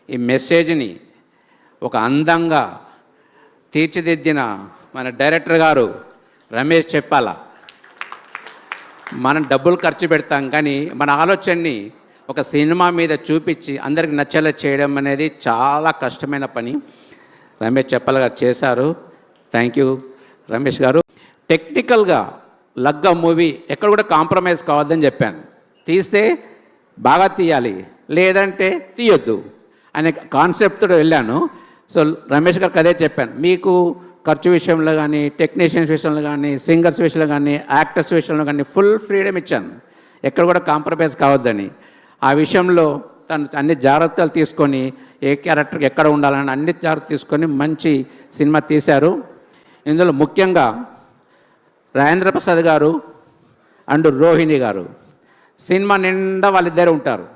ఈ మెసేజ్ని ఒక అందంగా తీర్చిదిద్దిన మన డైరెక్టర్ గారు రమేష్ చెప్పాలా. మనం డబ్బులు ఖర్చు పెడతాం కానీ మన ఆలోచనని ఒక సినిమా మీద చూపించి అందరికి నచ్చేలా చేయడం అనేది చాలా కష్టమైన పని. రమేష్ చెప్పాల గారు చేశారు. థ్యాంక్ యూ రమేష్ గారు. టెక్నికల్గా లగ్గం మూవీ ఎక్కడ కూడా కాంప్రమైజ్ కావద్దని చెప్పాను. తీస్తే బాగా తీయాలి, లేదంటే తీయొద్దు అనే కాన్సెప్ట్తో వెళ్ళాను. సో రమేష్ గారికి అదే చెప్పాను, మీకు ఖర్చు విషయంలో కానీ, టెక్నీషియన్స్ విషయంలో కానీ, సింగర్స్ విషయంలో కానీ, యాక్టర్స్ విషయంలో కానీ ఫుల్ ఫ్రీడమ్ ఇచ్చాను, ఎక్కడ కూడా కాంప్రమైజ్ కావద్దని. ఆ విషయంలో తను అన్ని జాగ్రత్తలు తీసుకొని ఏ క్యారెక్టర్కి ఎక్కడ ఉండాలని అన్ని జాగ్రత్తలు తీసుకొని మంచి సినిమా తీశారు. ఇందులో ముఖ్యంగా రాజేంద్ర ప్రసాద్ గారు అండ్ రోహిణి గారు సినిమా నిండా వాళ్ళిద్దరే ఉంటారు.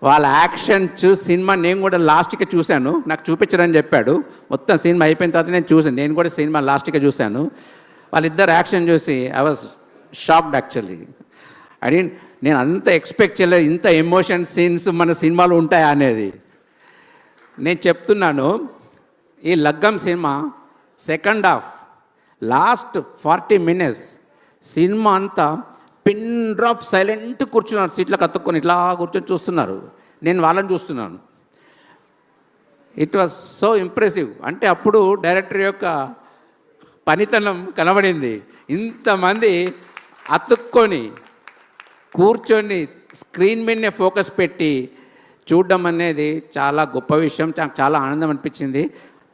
వాళ్ళ యాక్షన్ చూసి సినిమా నేను కూడా లాస్ట్కి చూశాను, నాకు చూపించరని చెప్పాడు. మొత్తం సినిమా అయిపోయిన తర్వాత నేను చూశాను, నేను కూడా సినిమా లాస్ట్కి చూశాను. వాళ్ళిద్దరు యాక్షన్ చూసి ఐ వాజ్ షాక్డ్ యాక్చువల్లీ. అని నేను అంత ఎక్స్పెక్ట్ చేయలేదు, ఇంత ఎమోషన్ సీన్స్ మన సినిమాలో ఉంటాయా అనేది. నేను చెప్తున్నాను, ఈ లగ్గం cinema second half last 40 minutes cinema అంతా పిన్ డ్రాప్ సైలెంట్ కూర్చున్నారు, సీట్లో కత్తుక్కొని ఇట్లా కూర్చొని చూస్తున్నారు. నేను వాళ్ళని చూస్తున్నాను. It was so impressive. అంటే అప్పుడు డైరెక్టర్ యొక్క పనితనం కనబడింది. ఇంతమంది అతుక్కొని కూర్చొని స్క్రీన్ మీదనే ఫోకస్ పెట్టి చూడడం అనేది చాలా గొప్ప విషయం. చాలా ఆనందం అనిపించింది.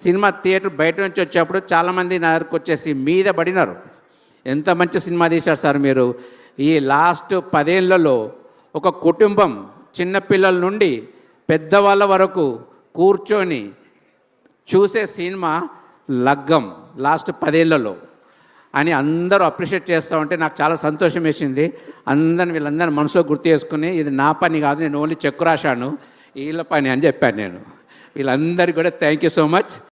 సినిమా థియేటర్ బయట నుంచి వచ్చేప్పుడు చాలామంది నా దగ్గరకు వచ్చేసి మీద పడినారు, ఎంత మంచి సినిమా తీశారు సార్ మీరు. ఈ లాస్ట్ 10 ఏళ్లలో ఒక కుటుంబం చిన్నపిల్లల నుండి పెద్దవాళ్ళ వరకు కూర్చొని చూసే సినిమా లగ్గం లాస్ట్ 10 ఏళ్లలో అని అందరూ అప్రిషియేట్ చేస్తూ ఉంటే నాకు చాలా సంతోషం వేసింది. వీళ్ళందరినీ మనసులో గుర్తు చేసుకుని ఇది నా పని కాదు, నేను ఓన్లీ చెక్కు రాశాను, వీళ్ళ పని అని చెప్పాను నేను. వీళ్ళందరికీ కూడా థ్యాంక్ యూ సో మచ్.